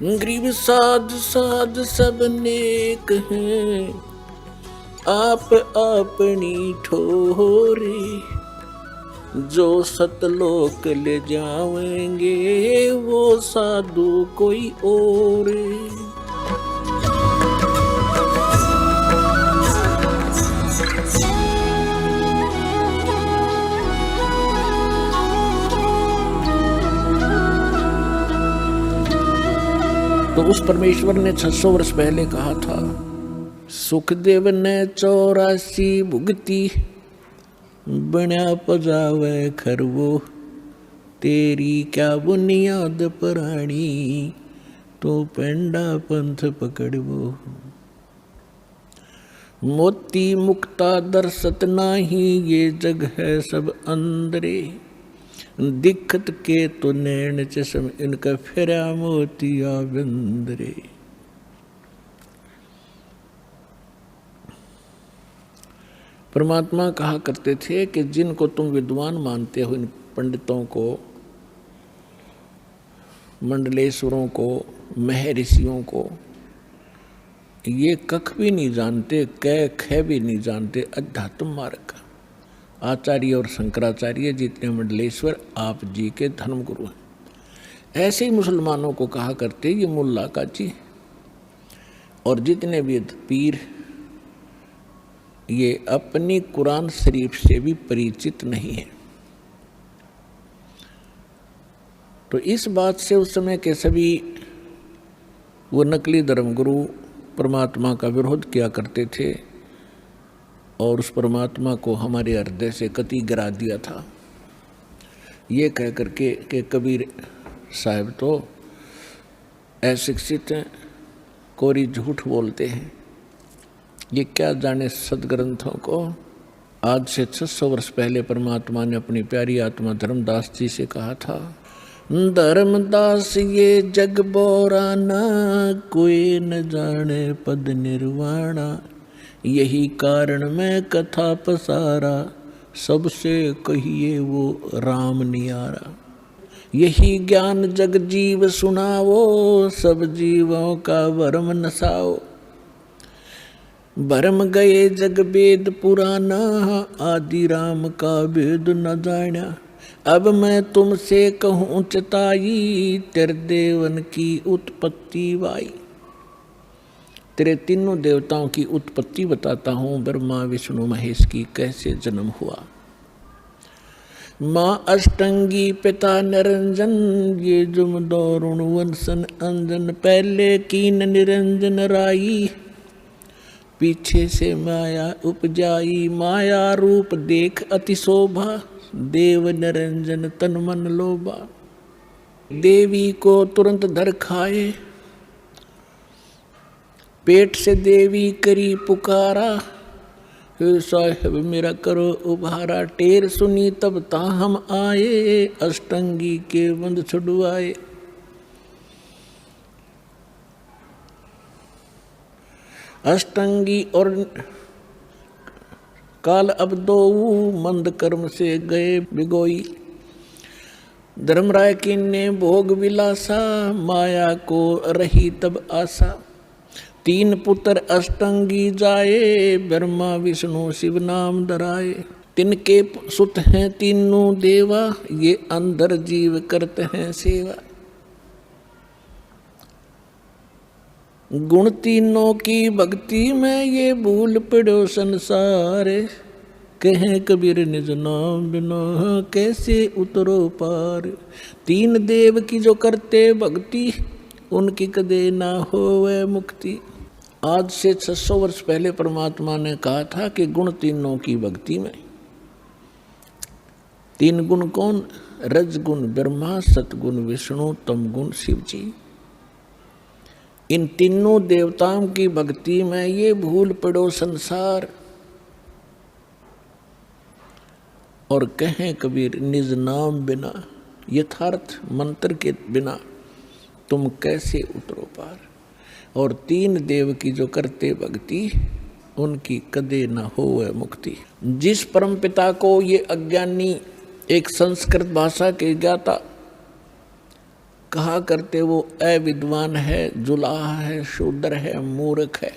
गरीब साध साध सब नेक हैं, आप अपनी ठोरे। जो सतलोक ले जाएंगे वो साधु कोई और। तो उस परमेश्वर ने 600 वर्ष पहले कहा था, सुखदेव ने 84 भुगती, बना पजावे खरवो, तेरी क्या बुनियाद प्राणी, तो पेंडा पंथ पकड़वो। मोती मुक्ता दर्शत नाही, ये जग है सब अंदरे, दिखत के तो नैन चश्म, इनका फेरा मोतिया बंदरे। परमात्मा कहा करते थे कि जिनको तुम विद्वान मानते हो, इन पंडितों को, मंडलेश्वरों को, महर्षियों को, ये कख भी नहीं जानते, कै ख भी नहीं जानते अध्यात्म मार्ग। आचार्य और शंकराचार्य जितने मंडलेश्वर आप जी के धर्मगुरु हैं। ऐसे ही मुसलमानों को कहा करते ये मुल्ला काजी। और जितने भी पीर ये अपनी कुरान शरीफ से भी परिचित नहीं है। तो इस बात से उस समय के सभी वो नकली धर्मगुरु परमात्मा का विरोध किया करते थे और उस परमात्मा को हमारे हृदय से कति गिरा दिया था, ये कह करके कि कबीर साहब तो अशिक्षित हैं, कोरी झूठ बोलते हैं, ये क्या जाने सदग्रंथों को। आज से 600 वर्ष पहले परमात्मा ने अपनी प्यारी आत्मा धर्मदास जी से कहा था, धर्मदास ये जग बोराना, कोई न जाने पद निर्वाणा, यही कारण मैं कथा पसारा, सबसे कहिए वो राम नियारा। यही ज्ञान जग जीव सुनाओ, सब जीवों का भरम नसाओ। भरम गए जग वेद पुराना, आदि राम का वेद न जाना। अब मैं तुमसे कहूँ चताई, तेरे देवन की उत्पत्ति वाई। तेरे तीनों देवताओं की उत्पत्ति बताता हूँ, ब्रह्मा विष्णु महेश की कैसे जन्म हुआ। माँ अष्टंगी पिता निरंजन, ये जुम दौरुण वंशन अंजन। पहले कीन निरंजन राई, पीछे से माया उपजाई। माया रूप देख अति शोभा, देव निरंजन तन मन लोभा। देवी को तुरंत धर खाए, पेट से देवी करी पुकारा। हे साहिब मेरा करो उभारा, टेर सुनी तब ताहम आए। अष्टंगी के बंद छुड़वाए। अष्टंगी और काल अब दो मंद कर्म से गए बिगोई। धर्मराय की ने भोग विलासा, माया को रही तब आशा। तीन पुत्र अष्टंगी जाए, ब्रह्मा विष्णु शिव नाम धराए। तिनके सुत हैं तीनों देवा, ये अंदर जीव करते हैं सेवा। गुण तीनों की भक्ति में ये भूल पड़ो संसार। कहें कबीर निज नाम बिना कैसे उतरो पार। तीन देव की जो करते भक्ति, उनकी कदे ना होवे मुक्ति। आज से 600 वर्ष पहले परमात्मा ने कहा था कि गुण तीनों की भक्ति में। तीन गुण कौन? रजगुण ब्रह्मा, सतगुण विष्णु, तमगुण शिव जी। इन तीनों देवताओं की भक्ति में ये भूल पड़ो संसार। और कहें कबीर निज नाम बिना, यथार्थ मंत्र के बिना तुम कैसे उतरो पार। और तीन देव की जो करते भक्ति, उनकी कदे न होवे मुक्ति। जिस परम पिता को ये अज्ञानी एक संस्कृत भाषा के ज्ञाता कहा करते वो अविद्वान है, जुलाहा है, शूद्र है, मूर्ख है,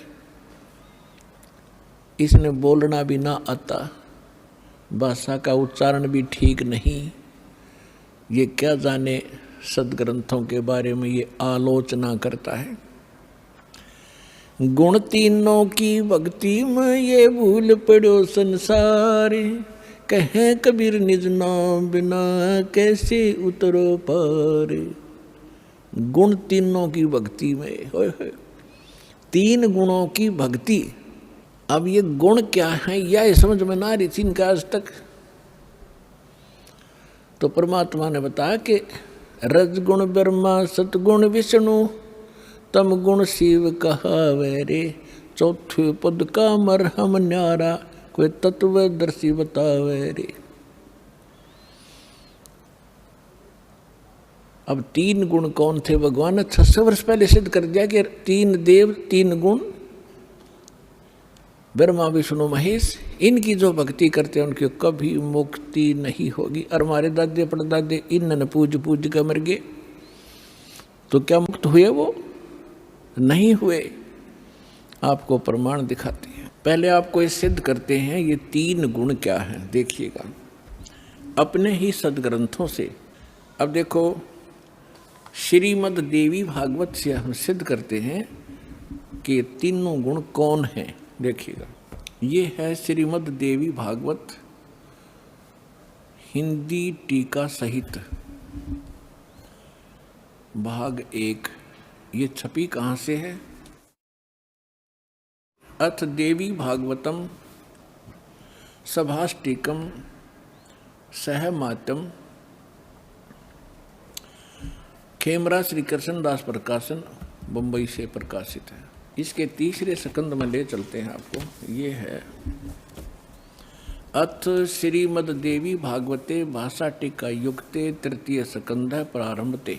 इसने बोलना भी ना आता, भाषा का उच्चारण भी ठीक नहीं, ये क्या जाने सदग्रंथों के बारे में ये आलोचना करता है। गुण तीनों की भक्ति में ये भूल पड़ो संसार, कहे कबीर निज नाम बिना कैसे उतरो पार। गुण तीनों की भक्ति में, होय होय, तीन गुणों की भक्ति। अब ये गुण क्या है यह समझ में ना रही थी इनका आज तक। तो परमात्मा ने बताया कि रजगुण ब्रह्मा, सतगुण विष्णु, तम गुण शिव कहावे रे, चौथे पद का मरहम न्यारा, कोई तत्वदर्शी बतावे रे। अब तीन गुण कौन थे? भगवान ने 600 वर्ष पहले सिद्ध कर दिया कि तीन देव, तीन गुण, ब्रह्मा विष्णु महेश, इनकी जो भक्ति करते हैं उनकी कभी मुक्ति नहीं होगी। और हमारे दादे परदादे इनने पूज पूज कर मर गए, तो क्या मुक्त हुए? वो नहीं हुए। आपको प्रमाण दिखाते हैं। पहले आपको ये सिद्ध करते हैं ये तीन गुण क्या हैं, देखिएगा अपने ही सदग्रंथों से। अब देखो श्रीमद् देवी भागवत से हम सिद्ध करते हैं कि ये तीनों गुण कौन हैं। देखिएगा, ये है श्रीमद् देवी भागवत हिंदी टीका सहित भाग 1। ये छपी कहाँ से है? अथ देवी भागवतम सभाष्टिकम सहमातम, खेमरा श्री कृष्णदास प्रकाशन, बंबई से प्रकाशित है। इसके तीसरे स्कंद में ले चलते हैं आपको। ये है अथ श्रीमद् देवी भागवते भाषा टीका युक्ते तृतीय स्कंद प्रारंभते।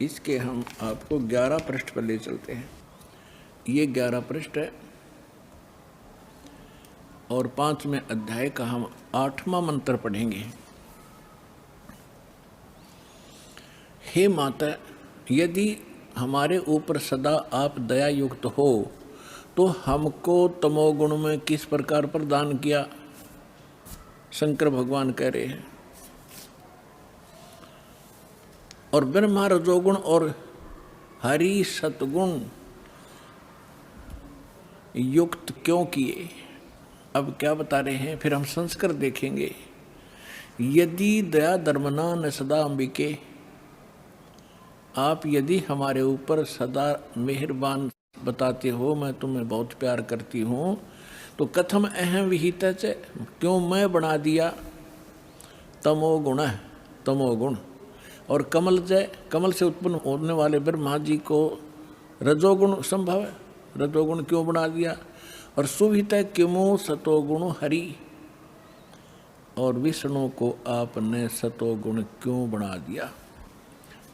इसके हम आपको 11 पृष्ठ पर ले चलते हैं। ये 11 पृष्ठ है और 5वें अध्याय का हम 8वां मंत्र पढ़ेंगे। हे माता, यदि हमारे ऊपर सदा आप दया युक्त हो तो हमको तमोगुण में किस प्रकार प्रदान किया? शंकर भगवान कह रहे हैं। और ब्रह्मा रजोगुण और हरि सतगुण युक्त क्यों किए? अब क्या बता रहे हैं, फिर हम संस्कार देखेंगे। यदि दया धर्मना न सदा अंबिके, आप यदि हमारे ऊपर सदा मेहरबान बताते हो, मैं तुम्हें बहुत प्यार करती हूँ, तो कथम अहम विहित, क्यों मैं बना दिया तमोगुण, तमोगुण। और कमल कमल से उत्पन्न होने वाले ब्रह्मा जी को रजोगुण संभव है, रजोगुण क्यों बना दिया? और सुविहित किमो सतोगुण हरि, और विष्णु को आपने सतोगुण क्यों बना दिया?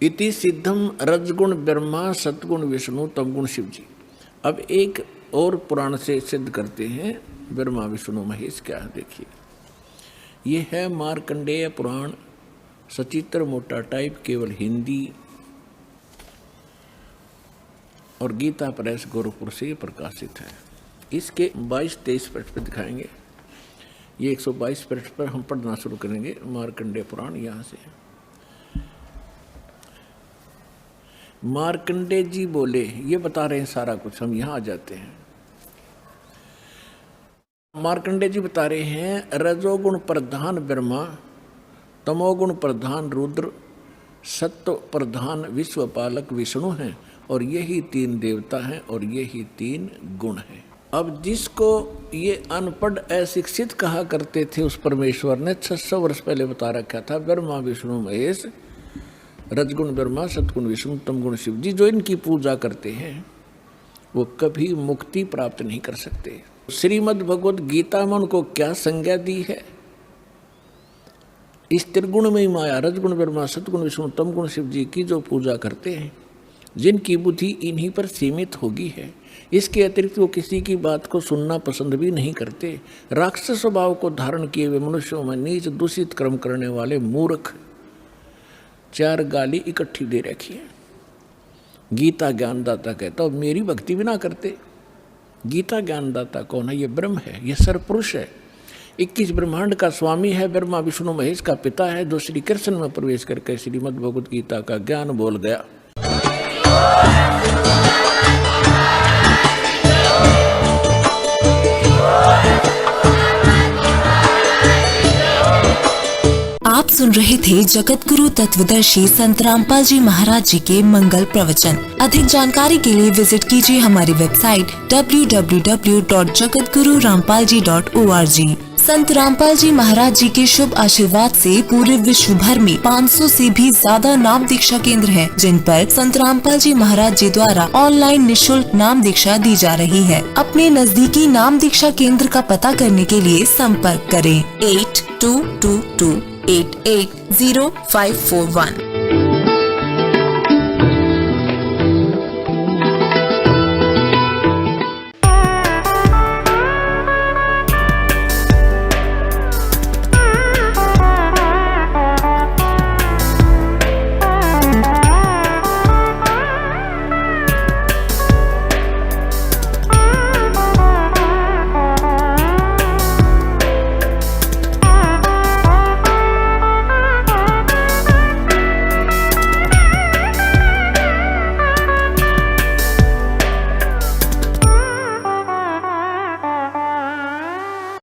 इति सिद्धम रजगुण ब्रह्मा सतगुण विष्णु तमगुण शिव जी। अब एक और पुराण से सिद्ध करते हैं ब्रह्मा विष्णु महेश क्या है। देखिए, ये है मार्कंडेय पुराण, सचित्र मोटा टाइप, केवल हिंदी, और गीता प्रेस गोरखपुर से प्रकाशित है। इसके 22-23 पृष्ठ पर दिखाएंगे। ये 122 पृष्ठ पर हम पढ़ना शुरू करेंगे मार्कंडेय पुराण। यहाँ से मार्कंडेय जी बोले, ये बता रहे हैं सारा कुछ, हम यहाँ आ जाते हैं। मार्कंडेय जी बता रहे हैं रजोगुण प्रधान ब्रह्मा, तमोगुण प्रधान रुद्र, सत्व प्रधान विश्वपालक विष्णु हैं, और यही तीन देवता हैं और यही तीन गुण हैं। अब जिसको ये अनपढ़ अशिक्षित कहा करते थे उस परमेश्वर ने 600 वर्ष पहले बता रखा था, ब्रह्मा विष्णु महेश, रजगुण ब्रह्मा सतगुण विष्णु तमगुण शिव जी, जो इनकी पूजा करते हैं वो कभी मुक्ति प्राप्त नहीं कर सकते। श्रीमद् भगवत गीता में उनको क्या संज्ञा दी है? इस त्रिगुण में ही माया, रजगुण ब्रह्मा सतगुण विष्णु तमगुण शिव जी की जो पूजा करते हैं, जिनकी बुद्धि इन्हीं पर सीमित होगी है, इसके अतिरिक्त वो किसी की बात को सुनना पसंद भी नहीं करते। राक्षस स्वभाव को धारण किए हुए मनुष्यों में नीच दूषित कर्म करने वाले मूर्ख 4 गाली इकट्ठी दे रखी है। गीता ज्ञानदाता कहता हो मेरी भक्ति भी ना करते। गीता ज्ञानदाता कौन है? ये ब्रह्म है, ये सरपुरुष है, 21 ब्रह्मांड का स्वामी है, ब्रह्मा विष्णु महेश का पिता है, जो श्री कृष्ण में प्रवेश करके श्रीमद् भगवत गीता का ज्ञान बोल गया। आप सुन रहे थे जगत गुरु तत्वदर्शी संत रामपाल जी महाराज जी के मंगल प्रवचन। अधिक जानकारी के लिए विजिट कीजिए हमारी वेबसाइट www.jagatgururampalji.org। संत रामपाल जी महाराज जी के शुभ आशीर्वाद से पूरे विश्व भर में 500 से भी ज्यादा नाम दीक्षा केंद्र हैं, जिन पर संत रामपाल जी महाराज जी द्वारा ऑनलाइन निशुल्क नाम दीक्षा दी जा रही है। अपने नजदीकी नाम दीक्षा केंद्र का पता करने के लिए संपर्क करें 8222880541।